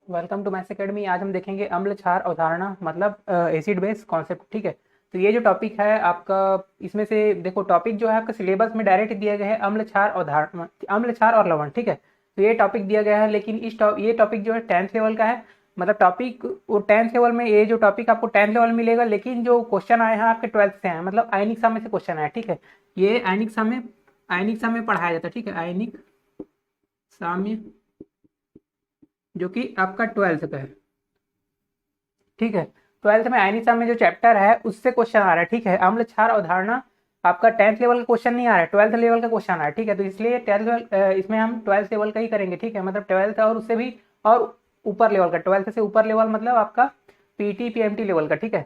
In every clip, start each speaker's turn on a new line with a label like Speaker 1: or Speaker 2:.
Speaker 1: Welcome to maths academy. आज हम देखेंगे अम्ल क्षार अवधारणा मतलब एसिड बेस कॉन्सेप्ट। ठीक है, तो ये जो टॉपिक है आपका, इसमें से देखो टॉपिक जो है आपका सिलेबस में डायरेक्ट दिया गया है अम्ल क्षार अवधारणा, अम्ल क्षार और लवण। ठीक है, तो ये टॉपिक दिया गया है, लेकिन ये टॉपिक जो है 10th लेवल का है। मतलब टॉपिक वो 10th लेवल में, ये जो टॉपिक आपको 10th लेवल मिलेगा, लेकिन जो क्वेश्चन आए हैं आपके 12th से हैं, मतलब आयनिक समय से क्वेश्चन आया। ठीक है, ये आयनिक समय पढ़ाया जाता है। ठीक है, आयनिक साम्य जो कि आपका 12th का है। ठीक है, 12th में आयनिक साम्य जो चैप्टर है उससे क्वेश्चन आ रहा है। ठीक है, अम्ल क्षार अवधारणा आपका 10th लेवल का क्वेश्चन नहीं आ रहा है, 12th लेवल का क्वेश्चन आ रहा है। ठीक है, तो इसलिए 12th इसमें हम 12th लेवल का ही करेंगे। ठीक है, मतलब 12th और उससे भी और ऊपर लेवल का, 12th से ऊपर लेवल मतलब आपका पीटी पीएमटी लेवल का। ठीक है,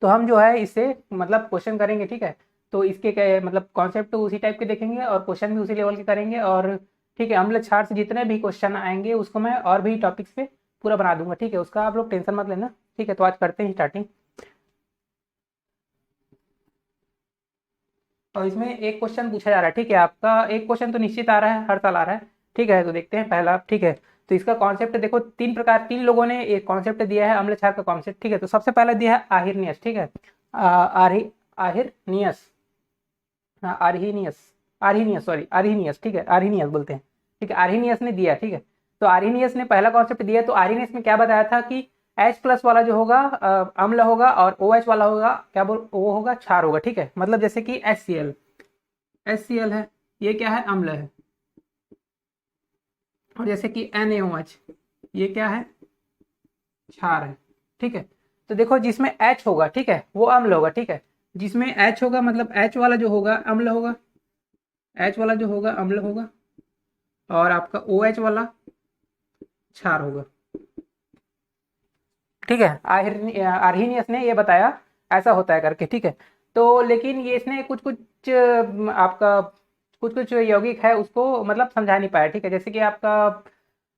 Speaker 1: तो हम जो है इससे मतलब क्वेश्चन करेंगे। ठीक है, तो इसके क्या मतलब कॉन्सेप्ट तो उसी टाइप के देखेंगे और क्वेश्चन भी उसी लेवल के करेंगे। और ठीक है, अम्ल क्षार से जितने भी क्वेश्चन आएंगे उसको मैं और भी टॉपिक्स पे पूरा बना दूंगा। ठीक है, उसका आप लोग टेंशन मत लेना। ठीक है, तो आज करते हैं स्टार्टिंग। और इसमें एक क्वेश्चन पूछा जा रहा है। ठीक है, आपका एक क्वेश्चन तो निश्चित आ रहा है, हर साल आ रहा है। ठीक है, तो देखते हैं पहला। ठीक है, तो इसका कॉन्सेप्ट देखो, तीन लोगों ने एक कॉन्सेप्ट दिया है अम्ल क्षार का कॉन्सेप्ट। ठीक है, तो सबसे पहले दिया है आहिरनियस। ठीक है, आहिरनियस, हाँ आर्हीनियस, आर्हीनियस सॉरी आर्हीनियस। ठीक है, आर्हीनियस बोलते हैं। ठीक है, आर्हीनियस ने दिया। ठीक है, तो आर्हीनियस ने पहला कॉन्सेप्ट दिया। तो आर्हीनियस में क्या बताया था कि H प्लस वाला जो होगा अम्ल होगा, और OH वाला होगा क्या बोल, वो होगा क्षार होगा। ठीक है, मतलब जैसे कि HCl है, ये क्या है, अम्ल है। और जैसे कि NaOH, ये क्या है, क्षार है। ठीक है, तो देखो जिसमें H होगा, ठीक है, वो अम्ल होगा। ठीक है, जिसमें H होगा मतलब H वाला जो होगा अम्ल होगा, H वाला जो होगा अम्ल होगा, और आपका OH वाला क्षार होगा। ठीक है, आर्हीनियस ने ये बताया ऐसा होता है करके। ठीक है, तो लेकिन ये इसने कुछ कुछ आपका कुछ कुछ यौगिक है उसको मतलब समझा नहीं पाया। ठीक है, जैसे कि आपका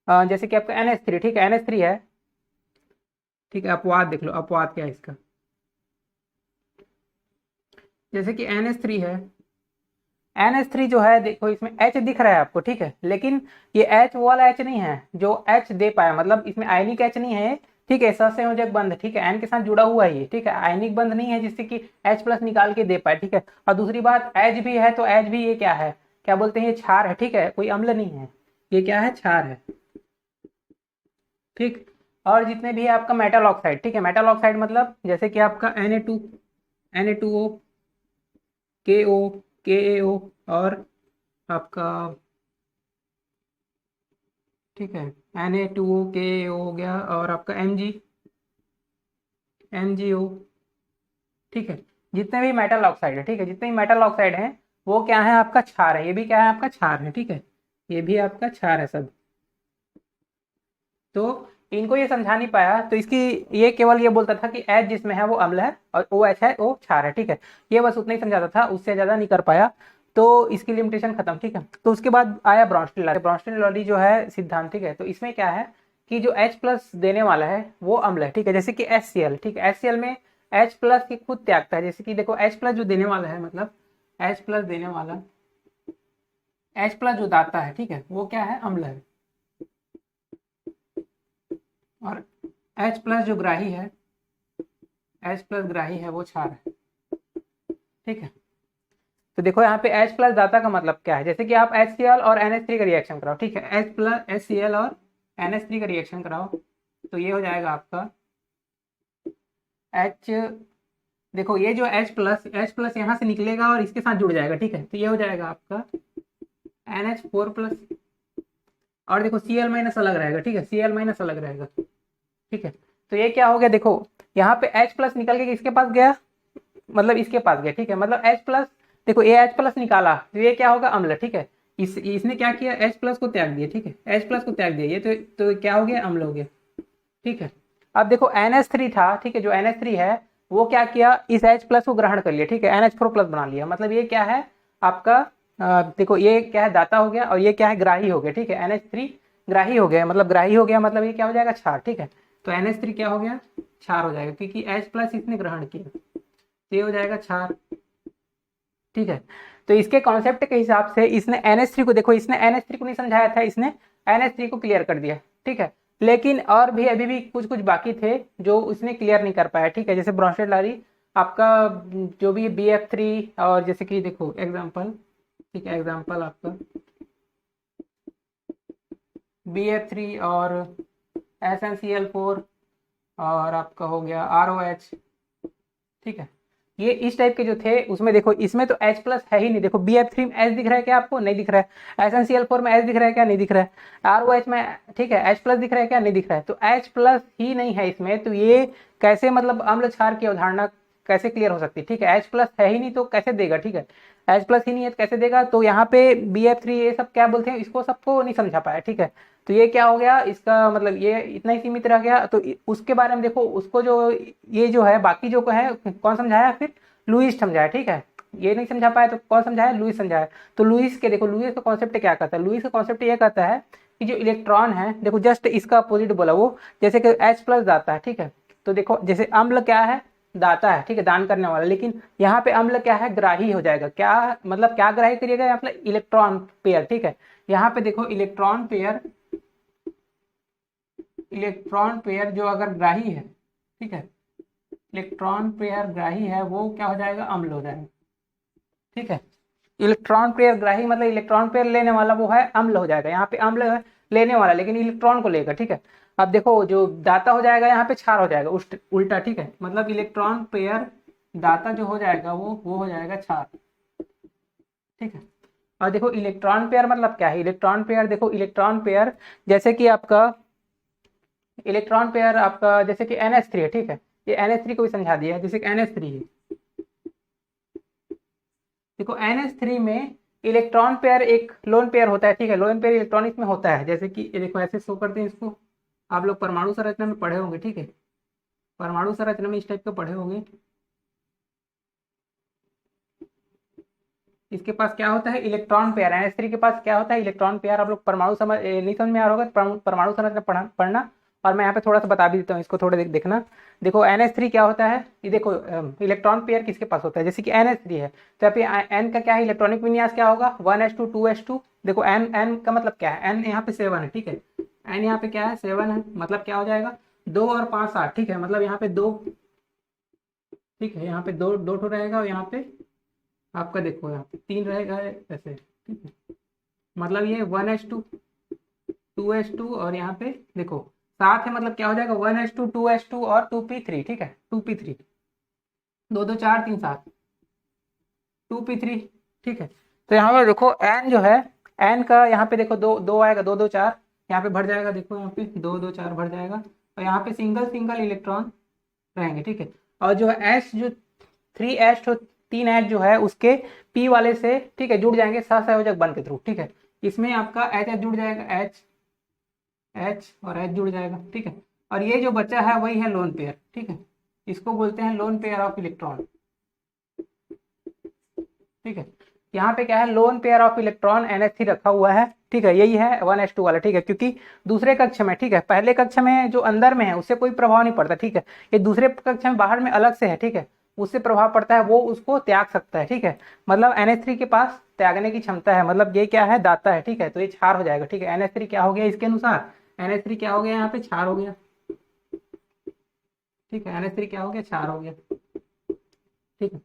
Speaker 1: NH3। ठीक है, NH3 है। ठीक है, अपवाद देख लो, अपवाद क्या है इसका। जैसे कि NH3 है, NH3 जो है देखो, इसमें H दिख रहा है आपको। ठीक है, लेकिन ये H वो वाला H नहीं है जो H दे पाया, मतलब इसमें आयनिक H नहीं है। ठीक है, सहसंयोजक बंध। ठीक है, N के साथ जुड़ा हुआ है ये। ठीक है, आयनिक बंध नहीं है जिससे कि H प्लस निकाल के दे पाए। ठीक है, और दूसरी बात H भी है, तो H भी ये क्या है, क्या बोलते हैं, ये क्षार है। ठीक है, कोई अम्ल नहीं है, ये क्या है, क्षार है। ठीक, और जितने भी है आपका मेटल ऑक्साइड। ठीक है, मेटल ऑक्साइड मतलब जैसे कि आपका Na2O, KO, KaO, और आपका ठीक है Na2O KaO हो गया, और आपका MgO। ठीक है, जितने भी मेटल ऑक्साइड है, ठीक है, जितने भी मेटल ऑक्साइड हैं वो क्या है, आपका क्षार है। ये भी क्या है, आपका क्षार है। ठीक है, ये भी आपका क्षार है सब। तो इनको ये समझा नहीं पाया, तो इसकी ये केवल ये बोलता था कि H जिसमें है वो अम्ल है और OH है वो क्षार है। ठीक है, ये बस उतना ही समझाता था, उससे ज्यादा नहीं कर पाया। तो इसकी लिमिटेशन खत्म। ठीक है, तो उसके बाद आया ब्रॉन्स्टेन लॉरी जो है सिद्धांत। ठीक है, तो इसमें क्या है कि जो H प्लस देने वाला है वो अम्ल है। ठीक है, जैसे कि HCl। ठीक है, HCl में H प्लस की खुद त्यागता है। जैसे कि देखो H प्लस जो देने वाला है, मतलब H प्लस देने वाला, H प्लस जो दाता है, ठीक है, वो क्या है, अम्ल है। और H प्लस जो ग्राही है, H प्लस ग्राही है वो क्षार है। ठीक है, तो देखो यहाँ पे H प्लस दाता का मतलब क्या है, जैसे कि आप HCl और NH3 का रिएक्शन कराओ। ठीक है, H प्लस HCl और NH3 का रिएक्शन कराओ, तो ये हो जाएगा आपका H, देखो ये जो H प्लस यहाँ से निकलेगा और इसके साथ जुड़ जाएगा। ठीक है, तो ये हो जाएगा आपका NH4 प्लस, और देखो Cl माइनस अलग रहेगा। ठीक है, Cl माइनस अलग रहेगा। ठीक है, तो ये क्या हो गया, देखो यहाँ पे H प्लस निकल के किसके पास गया, मतलब इसके पास गया। ठीक है, मतलब H प्लस, देखो ये H प्लस निकाला तो ये क्या होगा, अम्ल। ठीक है, इसने क्या किया, H प्लस को त्याग दिया। ठीक है, H प्लस को त्याग दिया, ये तो क्या हो गया, अम्ल हो गया। ठीक है, अब देखो NH3 था। ठीक है, जो NH3 है वो क्या किया, इस H प्लस को ग्रहण कर लिया। ठीक है, NH4 प्लस बना लिया, मतलब ये क्या है आपका, देखो ये क्या है, दाता हो गया, और ये क्या है, ग्राही हो गया। ठीक है, NH3 ग्राही हो गया, मतलब ग्राही हो गया, मतलब ये क्या हो जाएगा, क्षार। ठीक है, तो NH3 क्या हो गया, क्षार हो जाएगा, क्योंकि H प्लस इसने ग्रहण किया, तो ये हो जाएगा क्षार। ठीक है, तो इसके कॉन्सेप्ट के हिसाब से इसने NH3 को, देखो इसने NH3 को नहीं समझाया था, इसने NH3 को क्लियर कर दिया। ठीक है, लेकिन और भी अभी भी कुछ कुछ बाकी थे जो उसने क्लियर नहीं कर पाया, ठीक है। जैसे ब्रोंस्टेड लारी आपका जो भी BF3, और जैसे कि देखो एग्जांपल, ठीक है, एग्जांपल आपका BF3 और SnCl4 और आपका हो गया ROH, ठीक है। ये इस टाइप के जो थे उसमें देखो इसमें तो H प्लस है ही नहीं। देखो BF3 में H दिख रहा है क्या आपको? नहीं दिख रहा है। SnCl4 में H दिख रहा है क्या? नहीं दिख रहा है। ROH में, ठीक है, H प्लस दिख रहा है क्या? नहीं दिख रहा है। तो H प्लस ही नहीं है इसमें, तो ये कैसे मतलब अम्ल क्षार की अवधारणा कैसे क्लियर हो सकती है? ठीक है, H प्लस है ही नहीं तो कैसे देगा? ठीक है, H प्लस ही नहीं है तो कैसे देगा? तो यहाँ पे BF3 ये सब क्या बोलते हैं, इसको सबको नहीं समझा पाया, ठीक है। तो ये क्या हो गया, इसका मतलब ये इतना ही सीमित रह गया। तो उसके बारे में देखो, उसको जो ये जो है बाकी जो को है कौन समझाया? फिर लुईस समझाया, ठीक है। ये नहीं समझा पाया तो कौन समझाया? लुईस समझाया। तो लुईस के देखो, लुईस का कॉन्सेप्ट क्या कहता है? लुईस का कॉन्सेप्ट ये कहता है कि जो इलेक्ट्रॉन है, देखो जस्ट इसका अपोजिट बोला वो, जैसे कि H प्लस दाता है, ठीक है। तो देखो जैसे अम्ल क्या है? दाता है, ठीक है, दान करने वाला। लेकिन यहाँ पे अम्ल क्या है? ग्राही हो जाएगा। क्या मतलब क्या ग्राही करिएगा? मतलब इलेक्ट्रॉन पेयर, ठीक है। यहाँ पे देखो इलेक्ट्रॉन पेयर, इलेक्ट्रॉन पेयर जो अगर ग्राही है, ठीक है, इलेक्ट्रॉन पेयर ग्राही है, वो क्या हो जाएगा? अम्ल हो जाएगा, ठीक है। इलेक्ट्रॉन पेयर ग्राही मतलब इलेक्ट्रॉन पेयर लेने वाला वो है अम्ल हो जाएगा। यहाँ पे अम्ल है लेने वाला, लेकिन इलेक्ट्रॉन को लेगा, ठीक है। अब देखो जो दाता हो जाएगा यहाँ पे क्षार हो जाएगा उल्टा, ठीक है। मतलब इलेक्ट्रॉन पेयर दाता जो हो जाएगा वो हो जाएगा क्षार, ठीक है। और देखो इलेक्ट्रॉन पेयर मतलब क्या है? इलेक्ट्रॉन पेयर, देखो इलेक्ट्रॉन पेयर जैसे कि आपका इलेक्ट्रॉन पेयर आपका जैसे कि NH3 है, ठीक है। ये NH3 को भी समझा दिया है, जैसे कि NH3 है। देखो NH3 में इलेक्ट्रॉन पेयर एक लोन पेयर होता है, ठीक है। लोन पेयर इलेक्ट्रॉन इसमें होता है, जैसे कि ये देखो ऐसे शो करते हैं इसको। आप लोग परमाणु संरचना में पढ़े होंगे, ठीक है। परमाणु संरचना में इस टाइप का पढ़े होंगे। इसके पास क्या होता है? Electron pair. NH3 के पास क्या होता है? Electron pair. आप लोग परमाणु समझ नहीं समझ में आ रहा होगा, परमाणु संरचना पढ़ना। और मैं यहाँ पे थोड़ा सा बता भी देता हूँ, इसको थोड़ा देखना। देखो NH3 क्या होता है, ये देखो इलेक्ट्रॉन पेयर किसके पास होता है? जैसे कि NH3 है, तो यहाँ पे N का क्या है? इलेक्ट्रॉनिक विन्यास क्या होगा? 1s2 2s2। देखो N का मतलब क्या है? N यहाँ पे 7 है, ठीक है। N यहाँ पे क्या है? 7 है। मतलब क्या हो जाएगा? 2 और 5 8, ठीक है। मतलब यहाँ पे 2, ठीक है, यहाँ पे दो दो ठो रहेगा, और यहाँ पे आपका देखो यहाँ पे 3 रहेगा ऐसे, ठीक है। मतलब ये 1s2 2s2 और यहाँ पे देखो 7 है, मतलब क्या हो जाएगा? 1s2 2s2 और 2p3, ठीक है। 2p3, 2 2 4 3 7, 2p3, ठीक है। तो यहाँ पे देखो n जो है, n का यहाँ पे देखो दो दो आएगा, 2 2 4 यहाँ पे भर जाएगा। देखो यहाँ पे 2 2 4 भर जाएगा, और यहाँ पे सिंगल सिंगल इलेक्ट्रॉन रहेंगे, ठीक है। और जो एस जो 3s तो 3s जो है उसके p वाले से, ठीक है, जुड़ जाएंगे सहसंयोजक बन के थ्रू, ठीक है। इसमें आपका एच जुड़ जाएगा, एच और एच जुड़ जाएगा, ठीक है। और ये जो बचा है वही है लोन पेयर, ठीक है। इसको बोलते हैं लोन पेयर ऑफ इलेक्ट्रॉन, ठीक है। यहाँ पे क्या है? Lone pair of electron NH3 रखा हुआ है, ठीक है। यही है 1s2 वाला, ठीक है। क्योंकि दूसरे कक्ष में, ठीक है, पहले कक्ष में जो अंदर में है उससे कोई प्रभाव नहीं पड़ता, ठीक है। ये दूसरे कक्ष में बाहर में अलग से है, ठीक है, उससे प्रभाव पड़ता है, वो उसको त्याग सकता है, ठीक है। मतलब NH3 के पास त्यागने की क्षमता है, मतलब ये क्या है? दाता है, ठीक है। तो ये क्षार हो जाएगा, ठीक है। NH3 क्या हो गया इसके अनुसार? NH3 क्या हो गया? यहाँ पे क्षार हो गया, ठीक है। NH3 क्या हो गया? क्षार हो गया, ठीक है।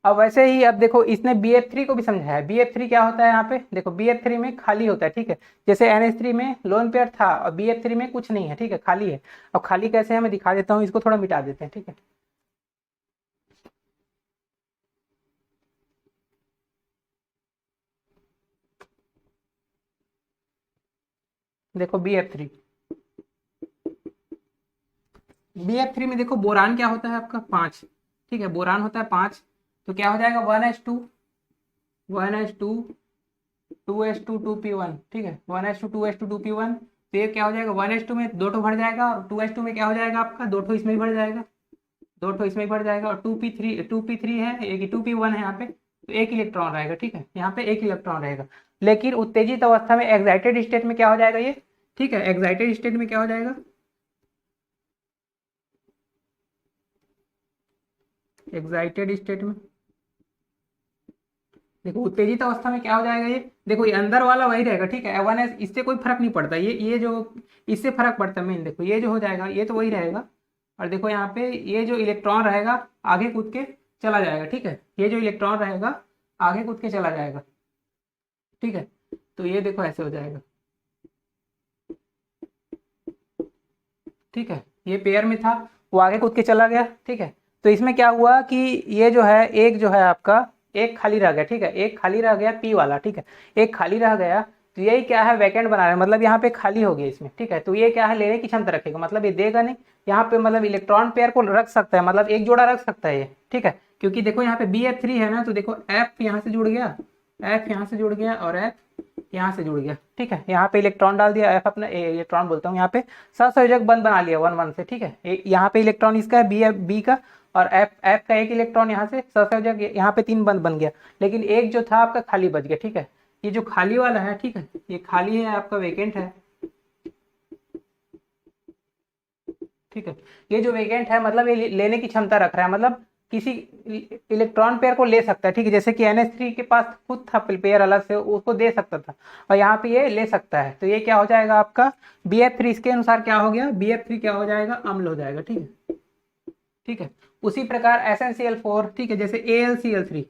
Speaker 1: अब वैसे ही अब देखो इसने BF3 को भी समझाया। BF3 क्या होता है? यहाँ पे देखो BF3 में खाली होता है, ठीक है। जैसे NH3 में लोन पेयर था और BF3 में कुछ नहीं है, ठीक है, खाली है। अब खाली कैसे है मैं दिखा देता हूँ, इसको थोड़ा मिटा देते हैं, ठीक है। देखो BF3, BF3 में देखो बोरान क्या होता है आपका? 5, ठीक है, बोरान होता है 5। तो क्या हो जाएगा? 1s2 1s2 2s2 2p1, ठीक है। 1s2 2s2 2p1। तो ये क्या हो जाएगा? 1s2 में दो ठो भर जाएगा, और 2s2 में क्या हो जाएगा आपका? दो ठो इसमें भी भर जाएगा, दो ठो इसमें भर जाएगा। और 2p3 है, एक 2p1 है यहाँ पे, तो एक इलेक्ट्रॉन रहेगा, ठीक है। यहाँ पे एक इलेक्ट्रॉन रहेगा। लेकिन उत्तेजित अवस्था में एक्साइटेड स्टेट में क्या हो जाएगा ये? ठीक है, एक्साइटेड स्टेट में क्या हो जाएगा? एक्साइटेड स्टेट में देखो उत्तेजित अवस्था में क्या हो जाएगा, ये देखो ये अंदर वाला वही रहेगा, ठीक है, F1s, इससे कोई फर्क नहीं पड़ता, ये जो इससे फर्क पड़ता है मेन, देखो ये जो हो जाएगा ये तो वही रहेगा। और देखो यहाँ पे ये जो इलेक्ट्रॉन रहेगा आगे कूद के चला जाएगा, ठीक है, ये जो इलेक्ट्रॉन रहेगा आगे कूद के चला जाएगा, ठीक है। तो ये देखो ऐसे हो जाएगा, ठीक है, ये पेयर में था, वो आगे कूद के चला गया, ठीक है। तो इसमें क्या हुआ कि ये जो है एक जो है आपका एक खाली रह गया, ठीक है, एक खाली रह गया पी वाला, ठीक है, एक खाली रह गया। तो यही क्या है, वैकेंट बना रहा है, मतलब यहाँ पे खाली हो गया इसमें, ठीक है। तो ये क्या है, लेने की क्षमता रखेगा, मतलब ये देगा नहीं, यहाँ पे मतलब इलेक्ट्रॉन पेयर को रख सकता है, मतलब एक जोड़ा रख सकता है ये, ठीक है। क्योंकि देखो यहाँ पे BF3 है ना, तो देखो F यहाँ से जुड़ गया, F यहाँ से जुड़ गया और F यहाँ से जुड़ गया, ठीक है। यहाँ पे इलेक्ट्रॉन डाल दिया, F अपना इलेक्ट्रॉन बोलता हूँ, यहाँ पे सहसंयोजक बंध बना लिया 1 1 से, ठीक है। यहाँ पे इलेक्ट्रॉन इसका है बी का, और F का एक इलेक्ट्रॉन यहाँ से सहसंयोजक, यहाँ पे 3 बंध बन गया, लेकिन एक जो था आपका खाली बच गया, ठीक है। ये जो खाली वाला है, ठीक है, ये खाली है आपका, वेकेंट है, ठीक है। ये जो वेकेंट है मतलब ये लेने की क्षमता रख रहा है, मतलब किसी इलेक्ट्रॉन पेयर को ले सकता है, ठीक है। जैसे कि NH3 के पास खुद था पेयर अलग से, उसको दे सकता था, और यहाँ पे ये ले सकता है। तो ये क्या हो जाएगा आपका BF3, इसके अनुसार क्या हो गया, BF3 क्या हो जाएगा, अम्ल हो जाएगा, ठीक है, ठीक है। उसी प्रकार SnCl4, ठीक है, जैसे AlCl3,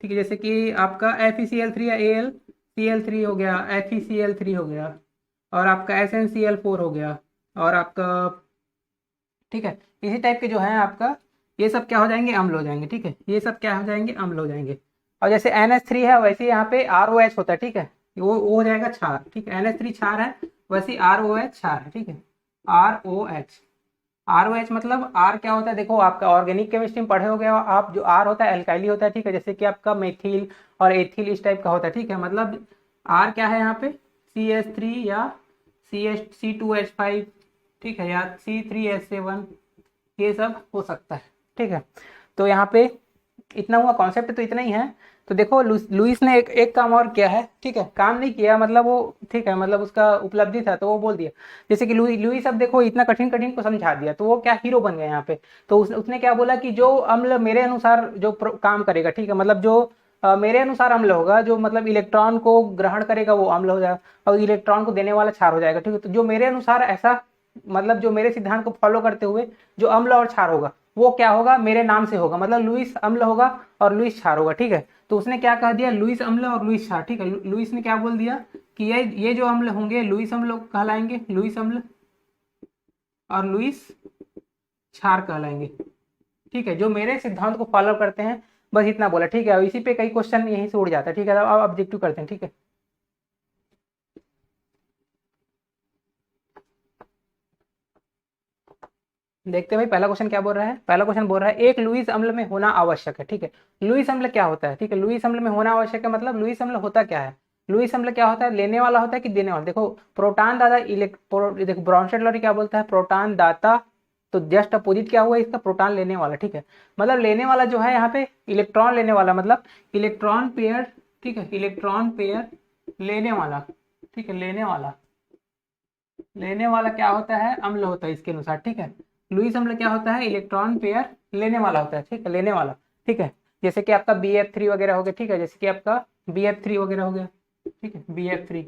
Speaker 1: ठीक है, जैसे कि आपका FeCl3 या AlCl3 हो गया, FeCl3 हो गया, और आपका SnCl4 हो गया, और आपका, ठीक है, इसी टाइप के जो है आपका ये सब क्या हो जाएंगे, अम्ल हो जाएंगे, ठीक है, ये सब क्या हो जाएंगे, अम्ल हो जाएंगे। और जैसे NH3 है वैसे यहाँ पे ROH होता है, ठीक है, वो हो जाएगा क्षार, ठीक है, NH3 क्षार है, वैसे ROH क्षार है, ठीक है, ROH। ROH मतलब R क्या होता है, देखो आपका ऑर्गेनिक केमिस्ट्री में पढ़े हो गए आप, जो R होता है एल्काइली होता है, ठीक है, जैसे कि आपका मेथिल और एथिल इस टाइप का होता है, ठीक है। मतलब R क्या है यहाँ पे CH3 या C2H5, ठीक है, या C3H7, ये सब हो सकता है, ठीक है। तो यहाँ पे इतना हुआ, कॉन्सेप्ट तो इतना ही है। तो देखो लुइस ने एक काम और किया है, ठीक है, काम नहीं किया मतलब वो, ठीक है, मतलब उसका उपलब्धि था तो वो बोल दिया। जैसे कि लुइस अब देखो इतना कठिन कठिन को समझा दिया, तो वो क्या हीरो बन गया यहाँ पे। तो उसने क्या बोला कि जो अम्ल मेरे अनुसार जो काम करेगा, ठीक है, मतलब जो मेरे अनुसार अम्ल होगा, जो मतलब इलेक्ट्रॉन को ग्रहण करेगा वो अम्ल हो जाएगा, और इलेक्ट्रॉन को देने वाला क्षार हो जाएगा, ठीक है। तो जो मेरे अनुसार ऐसा, मतलब जो मेरे सिद्धांत को फॉलो करते हुए जो अम्ल और क्षार होगा वो क्या होगा, मेरे नाम से होगा, मतलब लुइस अम्ल होगा और लुइस क्षार होगा, ठीक है। तो उसने क्या कह दिया, लुइस अम्ल और लुइस क्षार, ठीक है। लुइस ने क्या बोल दिया कि ये जो अम्ल होंगे लुइस अम्ल कहलाएंगे, लुइस अम्ल, और लुइस क्षार कहलाएंगे, ठीक है, जो मेरे सिद्धांत को फॉलो करते हैं। बस इतना बोला, ठीक है। इसी पे कई क्वेश्चन यहीं से उड़ जाता है, ठीक है। अब ऑब्जेक्टिव करते हैं, ठीक है। देखते हैं भाई पहला क्वेश्चन क्या बोल रहा है। पहला क्वेश्चन बोल रहा है एक लुईस अम्ल में होना आवश्यक है, ठीक है। लुईस अम्ल क्या होता है, ठीक है, लुईस अम्ल में होना आवश्यक है, मतलब लुईस अम्ल होता क्या है। लुईस अम्ल क्या होता है, लेने वाला होता है कि देने वाला। देखो प्रोटॉन दाता देखो ब्रॉन्स्टेड लॉ क्या बोलता है, प्रोटॉन दाता, तो जस्ट अपोजिट क्या हुआ इसका, प्रोटॉन लेने वाला, ठीक है। मतलब लेने वाला जो है यहाँ पे इलेक्ट्रॉन लेने वाला, मतलब इलेक्ट्रॉन पेयर, ठीक है, इलेक्ट्रॉन पेयर लेने वाला, ठीक है, लेने वाला, लेने वाला क्या होता है, अम्ल होता है इसके अनुसार, ठीक है। लुईस अम्ल क्या होता है, इलेक्ट्रॉन पेयर लेने वाला होता है, ठीक है, लेने वाला, ठीक है। जैसे कि आपका BF3 वगैरह हो गया, ठीक है, जैसे कि आपका BF3 वगैरह हो गया, ठीक है, BF3,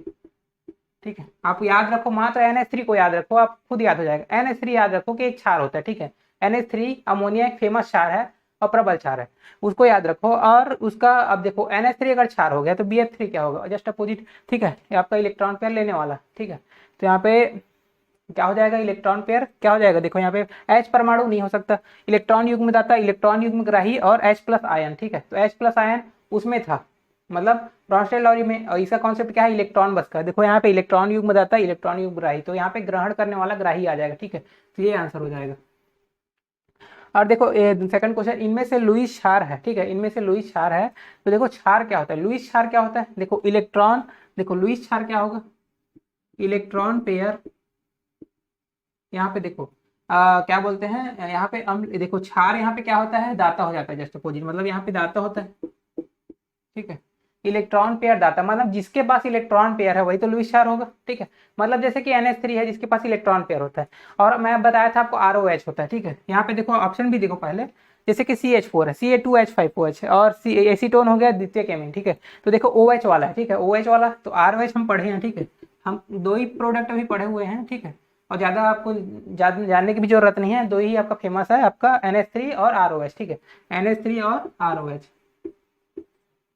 Speaker 1: ठीक है। आप याद रखो, मात्र NH3 को याद रखो, आप खुद याद हो जाएगा। NH3 याद रखो कि एक क्षार होता है, ठीक है। NH3 अमोनिया एक फेमस क्षार है और प्रबल क्षार है, उसको याद रखो। और उसका अब देखो NH3 अगर क्षार हो गया तो BF3 क्या होगा, जस्ट अपोजिट, ठीक है, ये आपका इलेक्ट्रॉन पेयर लेने वाला, ठीक है। तो यहाँ पे क्या हो जाएगा, इलेक्ट्रॉन पेयर क्या हो जाएगा, देखो यहाँ पे H परमाणु नहीं हो सकता, इलेक्ट्रॉन युग्म दाता, इलेक्ट्रॉन युग्म ग्राही और H+ आयन, ठीक है। तो H+ आयन उसमें था, मतलब ब्रॉन्स्टेड लॉ में, और इसका कॉन्सेप्ट क्या है, इलेक्ट्रॉन बस का। देखो यहाँ पे इलेक्ट्रॉन युग्म दाता, इलेक्ट्रॉन युग्म ग्राही, तो यहाँ पे ग्रहण करने वाला ग्राही आ जाएगा, ठीक है। तो ये आंसर हो जाएगा। और देखो सेकंड क्वेश्चन, इनमें से लुईस क्षार है, ठीक है, इनमें से लुईस क्षार है। तो देखो क्षार क्या होता है, लुईस क्षार क्या होता है, देखो इलेक्ट्रॉन, देखो लुईस क्षार क्या होगा, इलेक्ट्रॉन पेयर, यहाँ पे देखो क्या बोलते हैं, यहाँ पे अम्ल, देखो क्षार यहाँ पे क्या होता है, दाता हो जाता है, जस्ट अपोजिट, मतलब यहाँ पे दाता होता है, ठीक है। इलेक्ट्रॉन पेयर दाता, मतलब जिसके पास इलेक्ट्रॉन पेयर है वही तो लुईस क्षार होगा, ठीक है। मतलब जैसे कि NH3 है जिसके पास इलेक्ट्रॉन पेयर होता है, और मैं बताया था आपको ROH होता है, ठीक है। यहाँ पे देखो ऑप्शन भी देखो पहले, जैसे कि CH4 है, Ca2H5OH है, और एसीटोन हो गया द्वितीय केमिन, ठीक है। तो देखो OH वाला है, ठीक है, OH वाला, तो RH हम पढ़े हैं, ठीक है, हम दो ही प्रोडक्ट अभी पढ़े हुए हैं, ठीक है, और ज़्यादा आपको जानने की भी जरूरत नहीं है, दो ही आपका फेमस है, आपका NH3 और ROH, ठीक है, NH3 और ROH,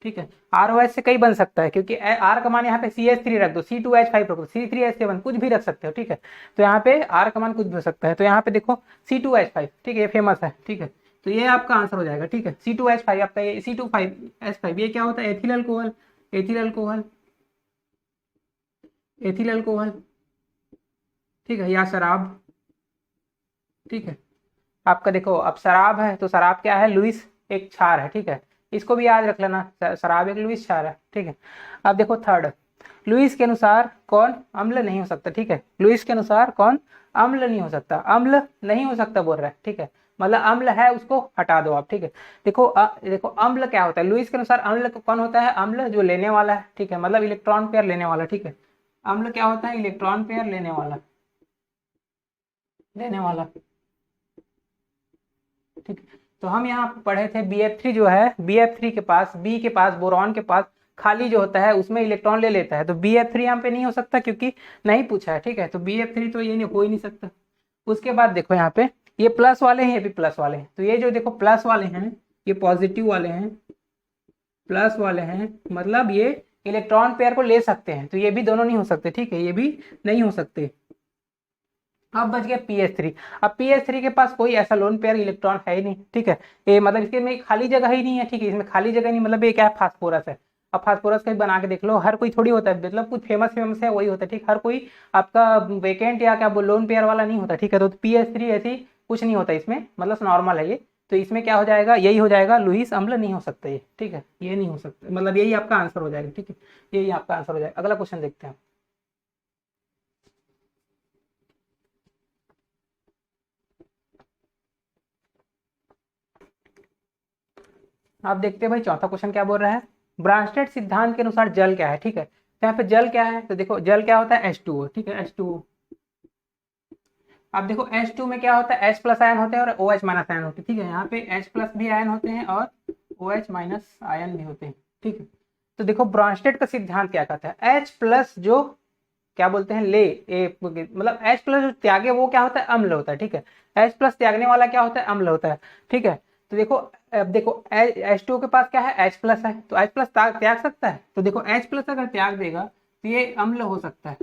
Speaker 1: ठीक है। ROH से कई बन सकता है, क्योंकि R का मान यहाँ पे CH3 रख दो, C2H5 रख दो, C3H7 कुछ भी रख सकते हो, ठीक है। तो यहाँ पे R का मान कुछ भी हो सकता है, तो यहाँ पे देखो C2H5, ठीक है, ये फेमस है, ठीक है, तो ये आपका आंसर हो जाएगा, ठीक है। C2H5 आपका, ये C25H5 ये क्या होता है? Ethyl alcohol, ethyl alcohol, ethyl alcohol, ठीक है, या शराब, ठीक है। आपका देखो अब शराब है, तो शराब क्या है? लुइस एक क्षार है, ठीक है, इसको भी याद रख लेना, शराब एक लुइस क्षार है, ठीक है। अब देखो थर्ड, लुइस के अनुसार कौन अम्ल नहीं हो सकता, ठीक है, लुइस के अनुसार कौन अम्ल नहीं हो सकता, अम्ल नहीं हो सकता बोल रहा है, ठीक है, मतलब अम्ल है उसको हटा दो आप, ठीक है। देखो देखो अम्ल क्या होता है? लुइस के अनुसार अम्ल कौन होता है? अम्ल जो लेने वाला है, ठीक है, मतलब इलेक्ट्रॉन पेयर लेने वाला, ठीक है। अम्ल क्या होता है? इलेक्ट्रॉन पेयर लेने वाला, लेने वाला, ठीक है। तो हम यहाँ पढ़े थे BF3 जो है, BF3 के पास, बी के पास, बोरॉन के पास खाली जो होता है उसमें इलेक्ट्रॉन ले लेता है, तो BF3 यहाँ पे नहीं हो सकता, क्योंकि नहीं पूछा है, ठीक है, तो BF3 तो ये नहीं, हो ही नहीं सकता। उसके बाद देखो यहाँ पे ये प्लस वाले हैं, ये भी प्लस वाले हैं, तो ये जो देखो प्लस वाले हैं, ये पॉजिटिव वाले हैं, प्लस वाले हैं, मतलब ये इलेक्ट्रॉन पेयर को ले सकते हैं, तो ये भी दोनों नहीं हो सकते, ठीक है, ये भी नहीं हो सकते। अब बच गया PH3। अब PH3 के पास कोई ऐसा लोन पेयर इलेक्ट्रॉन है ही नहीं, ठीक है, ये मतलब इसके में खाली जगह ही नहीं है, ठीक है, इसमें खाली जगह नहीं, मतलब ये क्या है? फास्फोरस है। अब फास्फोरस का भी बना के देख लो, हर कोई थोड़ी होता है, मतलब कुछ फेमस फेमस है वही होता है, ठीक, हर कोई आपका वेकेंट या क्या लोन पेयर वाला नहीं होता, ठीक है। तो PH3 ऐसी कुछ नहीं होता इसमें, मतलब नॉर्मल है ये, तो इसमें क्या हो जाएगा? यही हो जाएगा, लुईस अम्ल नहीं हो सकता ये, ठीक है, ये नहीं हो सकता, मतलब यही आपका आंसर हो जाएगा, ठीक है, यही आपका आंसर हो जाएगा। अगला क्वेश्चन देखते हैं। आप देखते हैं भाई, चौथा क्वेश्चन क्या बोल रहा है? ब्रांस्टेड सिद्धांत के अनुसार जल क्या है, ठीक है, तो यहाँ पे जल क्या है? तो देखो जल क्या होता है? H2O, ठीक है, H2O। अब देखो H2 में क्या होता है? H प्लस आयन होते हैं और OH माइनस आयन होते हैं, ठीक है, यहाँ पे H प्लस भी आयन होते हैं और OH माइनस आयन भी होते हैं, ठीक है। तो देखो ब्रांस्टेड का सिद्धांत क्या कहता है? H प्लस जो क्या बोलते हैं, मतलब H प्लस जो त्यागे वो क्या होता है? अम्ल होता है, ठीक है, H प्लस त्यागने वाला क्या होता है? अम्ल होता है, ठीक है। तो देखो अब देखो H2O के पास क्या है? H प्लस है, तो H प्लस त्याग सकता है, तो देखो H प्लस अगर त्याग देगा तो ये अम्ल हो सकता है,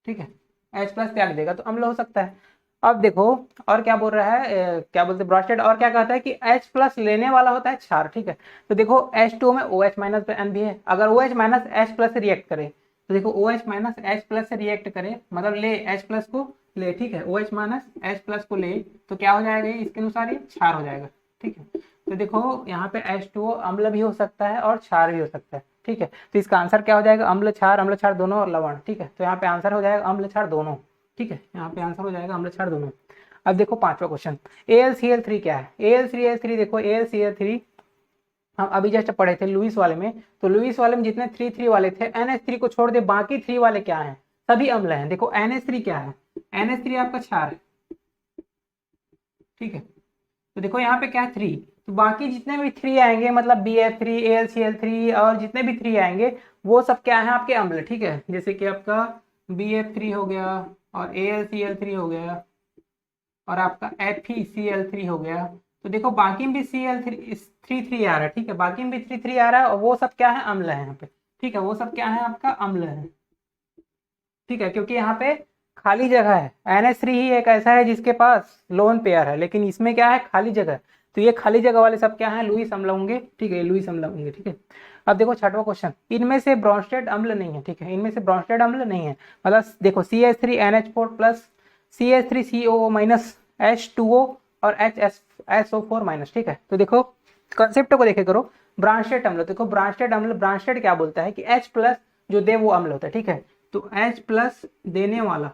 Speaker 1: ठीक है, H प्लस त्याग देगा तो अम्ल हो सकता है। अब देखो और क्या बोल रहा है, क्या बोलते हैं ब्रॉस्टेड, और क्या कहता है कि H प्लस लेने वाला होता है क्षार, ठीक है। तो देखो H2O में OH माइनस एन भी है, अगर OH माइनस H प्लस से रिएक्ट करे, तो देखो OH माइनस H प्लस से रिएक्ट करे, मतलब ले H प्लस को ले, ठीक है, OH माइनस H प्लस को ले, तो क्या हो जाएगा? इसके अनुसार ये क्षार हो जाएगा, ठीक है। तो देखो यहाँ पे H2O अम्ल भी हो सकता है और क्षार भी हो सकता है, ठीक है। तो इसका आंसर क्या हो जाएगा? अम्ल क्षार दोनों और लवण, ठीक है, तो यहाँ पे आंसर हो जाएगा अम्ल क्षार दोनों, ठीक है, यहाँ पे आंसर हो जाएगा अम्ल क्षार दोनों। अब देखो पांचवा क्वेश्चन, AlCl3 क्या है? AlCl3 देखो, AlCl3 हम अभी जस्ट पढ़े थे लुईस वाले में, तो लुईस वाले में जितने 3 वाले थे, NH3 को छोड़ दे, बाकी 3 वाले क्या है? सभी अम्ल हैं। देखो NH3 क्या है? NH3 आपका क्षार है, ठीक है, तो देखो यहाँ पे क्या है? 3, तो बाकी जितने भी 3 आएंगे, मतलब BF3, AlCl3 और जितने भी 3 आएंगे वो सब क्या है? आपके अम्ल, ठीक है, जैसे कि आपका BF3 हो गया और AlCl3 हो गया और आपका FeCl3 हो गया, तो देखो बाकी में भी थ्री आ रहा है, ठीक है, बाकी में भी 3 आ रहा है, और वो सब क्या है? अम्ल है यहाँ पे, ठीक है, वो सब क्या है? आपका अम्ल है, ठीक है, क्योंकि यहाँ पे खाली जगह है, NH3 ही एक ऐसा है जिसके पास लोन पेयर है, लेकिन इसमें क्या है? खाली जगह, तो ये खाली जगह वाले सब क्या है? लुईस अम्ल होंगे, ठीक है, लुईस अम्ल होंगे, ठीक है। अब देखो छठवां क्वेश्चन, इनमें से ब्रॉन्स्टेड अम्ल नहीं है, ठीक है, इनमें से ब्रॉन्स्टेड अम्ल नहीं है, मतलब देखो CH3NH4 plus CH3CO minus H2O और HSO4 माइनस, ठीक है। तो देखो कंसेप्ट को देखे करो, ब्रांस्टेड अम्ल, देखो ब्रांस्टेड अम्ल, ब्रांस्टेड क्या बोलता है कि H प्लस जो दे वो अम्ल होता है, ठीक है, तो H प्लस देने वाला,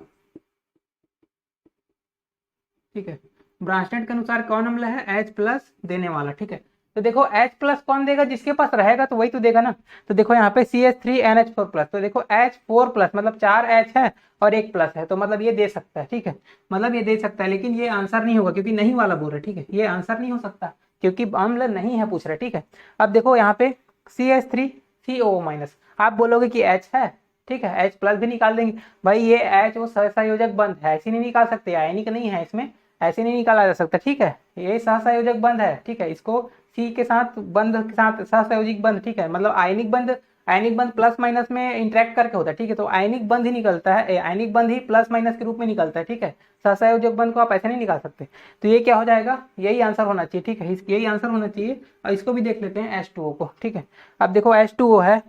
Speaker 1: ठीक है, ब्रांस्टेड के अनुसार कौन अम्ल है? H प्लस देने वाला, ठीक है। तो देखो H प्लस कौन देगा, जिसके पास रहेगा तो वही तो देगा ना। तो देखो यहाँ पे CH3NH4 प्लस, तो देखो H4 प्लस मतलब 4 H है और एक प्लस है, तो मतलब ये दे सकता है, ठीक है, मतलब ये दे सकता है, लेकिन ये आंसर नहीं होगा क्योंकि नहीं वाला बोल रहे, ठीक है, ये आंसर नहीं हो सकता क्योंकि अम्ल नहीं है पूछ रहे, ठीक है। अब देखो यहाँ पे CH3CO माइनस, आप बोलोगे कि H है, ठीक है, H प्लस भी निकाल देंगे, भाई ये H वो सहसंयोजक बंध है, ऐसे नहीं निकाल सकते, आयनिक नहीं है इसमें, ऐसे नहीं निकाला जा सकता, ठीक है, ये सहसंयोजक बंध है, ठीक है, इसको सी के साथ बंध के साथ सहसंयोजक बंध, ठीक है, मतलब आयनिक बंध प्लस माइनस में इंटरेक्ट करके होता है, ठीक है, तो आयनिक बंध ही निकलता है, आयनिक बंध ही प्लस माइनस के रूप में निकलता है, ठीक है, सहसंयोजक बंध को आप ऐसे नहीं निकाल सकते। तो ये क्या हो जाएगा, यही आंसर होना चाहिए, ठीक है, यही आंसर होना चाहिए। और इसको भी देख लेते हैं H2O को, ठीक है। अब देखो H2O है,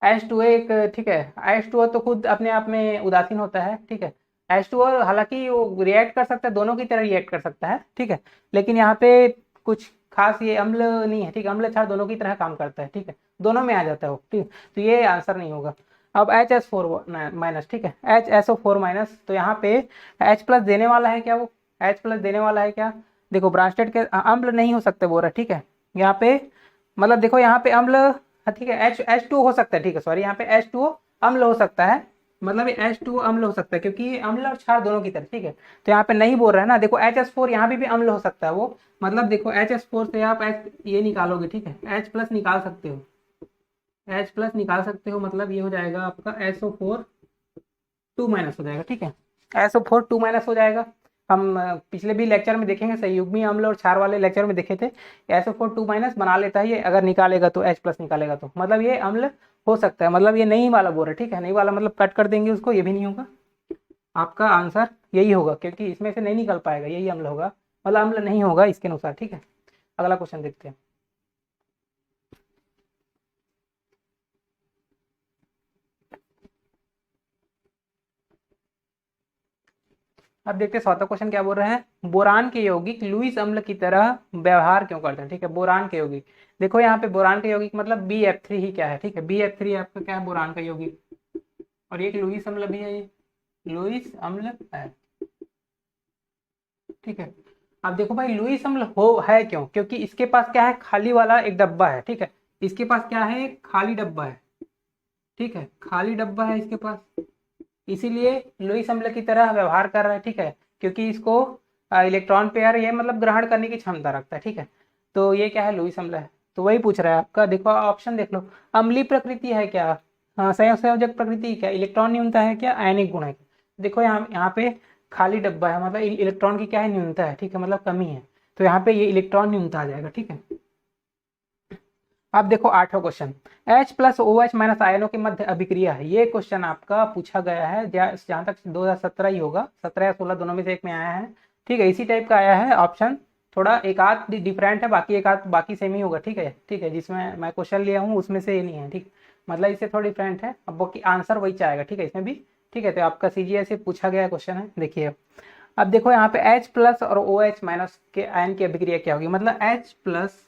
Speaker 1: H2O एक, ठीक है, H2O तो खुद अपने आप में उदासीन होता है, ठीक है, H2O हालांकि वो रिएक्ट कर सकता है, दोनों की तरह रिएक्ट कर सकता है, ठीक है, लेकिन यहाँ पे कुछ खास ये अम्ल नहीं है, ठीक है, अम्ल क्षार दोनों की तरह काम करता है, ठीक है, दोनों में आ जाता है वो, ठीक, तो ये आंसर नहीं होगा। अब HH4 माइनस, ठीक है, HSO4 माइनस, तो यहाँ पे H प्लस देने वाला है क्या, वो H प्लस देने वाला है क्या, देखो ब्रांस्टेड के अम्ल नहीं हो सकते बोल रहा, ठीक है, यहाँ पे मतलब देखो यहाँ पे अम्ल, हाँ ठीक है, H2O हो सकता है, ठीक है, सॉरी, यहाँ पे H2O अम्ल हो सकता है, मतलब ये H2O अम्ल हो सकता है क्योंकि ये अम्ल और क्षार दोनों की तरह, ठीक है, तो यहाँ पे नहीं बोल रहा है ना। देखो HH4 यहाँ भी अम्ल हो सकता है वो, मतलब देखो HH4 से आप ये निकालोगे, ठीक है, H प्लस निकाल सकते हो, H प्लस निकाल सकते हो, मतलब ये हो जाएगा आपका SO4 2 माइनस हो जाएगा, ठीक है, SO4 2 माइनस हो जाएगा। हम पिछले भी लेक्चर में देखेंगे, संयुग्मी अम्ल और क्षार वाले लेक्चर में देखे थे, SO4 2 माइनस बना लेता है ये, अगर निकालेगा तो H प्लस निकालेगा तो मतलब ये अम्ल हो सकता है, मतलब ये नहीं वाला बोल रहा है, ठीक है, नहीं वाला मतलब कट कर देंगे उसको, ये भी नहीं होगा, आपका आंसर यही होगा क्योंकि इसमें से नहीं निकल पाएगा, यही अम्ल होगा, मतलब अम्ल नहीं होगा इसके अनुसार, ठीक है। अगला क्वेश्चन देखते हैं। अब देखते हैं चौथा क्वेश्चन क्या बोल रहे हैं, बोरान के यौगिक लुईस अम्ल की तरह व्यवहार क्यों करते हैं, ठीक है, बोरान के यौगिक, देखो यहाँ पे बोरान के यौगिक मतलब BF3 ही क्या है, ठीक है, BF3 आपका क्या है, बोरान का यौगिक, और एक लुईस अम्ल भी है, ये लुईस अम्ल है, ठीक है। अब देखो भाई लुईस अम्ल हो है क्यों, क्योंकि इसके पास क्या है, खाली वाला एक डब्बा है, ठीक है, इसके पास क्या है, एक खाली डब्बा है, ठीक है, खाली डब्बा है इसके पास, इसीलिए लुईस अम्ल की तरह व्यवहार कर रहा है, ठीक है, क्योंकि इसको इलेक्ट्रॉन पेयर ये मतलब ग्रहण करने की क्षमता रखता है, ठीक है, तो ये क्या है, लुईस अम्ल है, तो वही पूछ रहा है आपका, देखो ऑप्शन देख लो, अम्लीय प्रकृति है क्या, हाँ, संयोजक प्रकृति क्या, इलेक्ट्रॉन न्यूनता है क्या, आयनिक गुण है क्या? देखो यहाँ पे खाली डब्बा है, मतलब इलेक्ट्रॉन की क्या है, न्यूनता है, ठीक है, मतलब कमी है, तो यहाँ पे ये इलेक्ट्रॉन न्यूनता आ जाएगा, ठीक है। अब देखो आठवां question, H plus OH minus आयनों के मध्य अभिक्रिया है, ये क्वेश्चन आपका पूछा गया है, जहाँ तक 2017 ही होगा, 17 या 16 दोनों में से एक में आया है, ठीक है, इसी टाइप का आया है ऑप्शन, थोड़ा एक आध डिफरेंट है, बाकी एक आध बाकी सेम ही होगा, ठीक है, ठीक है, जिसमें मैं क्वेश्चन लिया हूँ उसमें से ये नहीं है, ठीक, मतलब इससे थोड़ा डिफरेंट है, अब बाकी आंसर वही चाहेगा, ठीक है, इसमें भी, ठीक है, तो आपका CGS से पूछा गया क्वेश्चन है, देखिए। अब देखो यहाँ पे H प्लस और OH माइनस के आयन की अभिक्रिया क्या होगी, मतलब H प्लस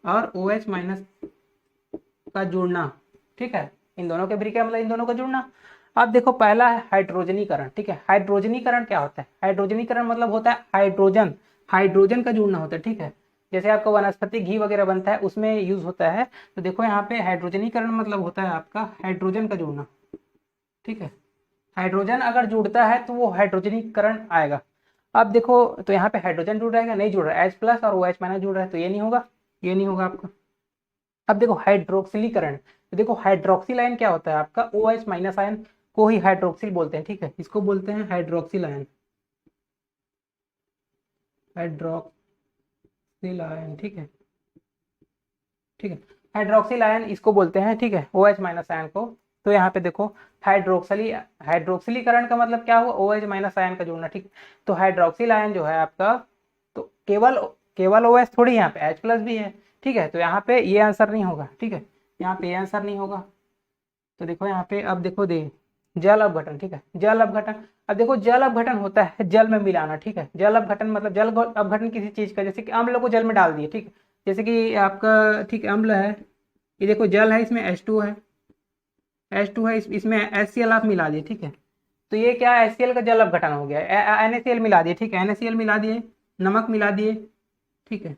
Speaker 1: और OH माइनस का जुड़ना, ठीक है, इन दोनों के अभिक्रिया मतलब इन दोनों का जुड़ना। अब देखो पहला है हाइड्रोजनीकरण, ठीक है, हाइड्रोजनीकरण क्या होता है, हाइड्रोजनीकरण मतलब होता है हाइड्रोजन, हाइड्रोजन का जुड़ना होता है, ठीक है, जैसे आपका वनस्पति घी वगैरह बनता है उसमें यूज होता है, तो देखो यहाँ पे हाइड्रोजनीकरण मतलब होता है आपका हाइड्रोजन का जुड़ना, ठीक है, हाइड्रोजन अगर जुड़ता है तो वो हाइड्रोजनीकरण आएगा। अब देखो तो यहाँ पे हाइड्रोजन जुड़ रहेगा, नहीं जुड़ रहा है, H प्लस और OH माइनस जुड़ रहा है, तो ये नहीं होगा, ये नहीं होगा आपका। अब देखो हाइड्रोक्सिलीकरण, तो देखो हाइड्रोक्सिल आयन क्या होता है आपका, OH माइनस आयन को ही हाइड्रोक्सिल बोलते हैं, ठीक है, इसको बोलते हैं हाइड्रोक्सिल आयन, हाइड्रोक्सिल आयन, ठीक है, ठीक है, हाइड्रोक्सिल आयन इसको बोलते हैं, ठीक है, OH माइनस आयन को। तो यहाँ पे देखो हाइड्रोक्सिलीकरण का मतलब क्या हुआ, OH माइनस आयन का जुड़ना, ठीक, तो हाइड्रोक्सिल आयन जो है आपका, तो केवल केवल OH थोड़ी, यहाँ पे H प्लस भी है, ठीक है, तो यहाँ पे ये आंसर नहीं होगा, ठीक है, यहाँ पे ये आंसर नहीं होगा। तो देखो यहाँ पे, अब देखो दे जल अपघटन, ठीक है, जल अपघटन, अब देखो जल अपघटन होता है जल में मिलाना, ठीक है, जल अपघटन मतलब जल अपघटन किसी चीज का, जैसे कि अम्ल को जल में डाल दिए, ठीक है, जैसे कि आपका, ठीक है, अम्ल है, ये देखो जल है, इसमें H2 है, H2 है, इसमें HCl आप मिला दिए, ठीक है, तो ये क्या है, HCl का जल अपघटन हो गया, NaCl मिला दिए, ठीक है, NaCl मिला दिए, नमक मिला दिए, ठीक है,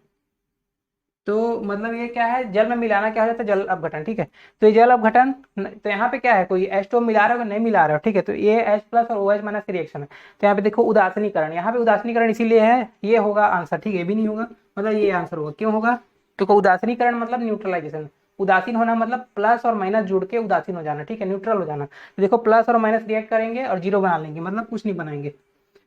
Speaker 1: तो मतलब ये क्या है, जल में मिलाना क्या हो जाता है, जल अपघटन, ठीक है। तो ये जल अपघटन, तो यहाँ पे क्या है, कोई H2O मिला रहे हो नहीं मिला रहे हो, ठीक है। तो ये H प्लस और OH माइनस की रिएक्शन है। तो यहाँ पे देखो उदासीनीकरण, यहाँ पे उदासीनीकरण इसीलिए है, ये होगा आंसर, ठीक है, ये भी नहीं होगा, मतलब ये आंसर होगा, क्यों होगा, तो उदासीनीकरण मतलब न्यूट्रलाइजेशन, उदासीन होना मतलब प्लस और माइनस जुड़ के उदासीन हो जाना, ठीक है, न्यूट्रल हो जाना। तो देखो प्लस और माइनस रिएक्ट करेंगे और जीरो बना लेंगे, मतलब कुछ नहीं बनाएंगे,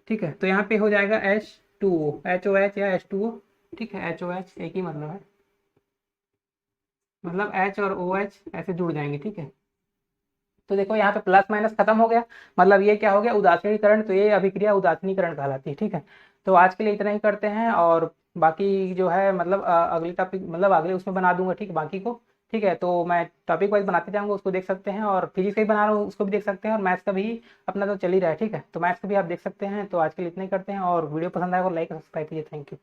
Speaker 1: ठीक है। तो यहाँ पे हो जाएगा H2O, HOH या H2O, ठीक है, HOH एक ही मतलब है, मतलब H और OH ऐसे जुड़ जाएंगे, ठीक है। तो देखो यहाँ पे प्लस माइनस खत्म हो गया, मतलब ये क्या हो गया, उदासीनीकरण, तो ये अभिक्रिया उदासीनीकरण कहलाती है, ठीक है। तो आज के लिए इतना ही करते हैं, और बाकी जो है मतलब अगली टॉपिक मतलब अगले उसमें बना दूंगा, ठीक है, बाकी को, ठीक है। तो मैं टॉपिक वाइज बनाते जाऊंगा, उसको देख सकते हैं, और फिजिक्स का भी बना रहा हूँ उसको भी देख सकते हैं, और मैथ्स का भी अपना तो चल ही रहा है, ठीक है। तो मैथ्स का भी आप देख सकते हैं। तो आज के लिए इतना ही करते हैं, और वीडियो पसंद आएगा तो लाइक सब्सक्राइब कीजिए, थैंक यू।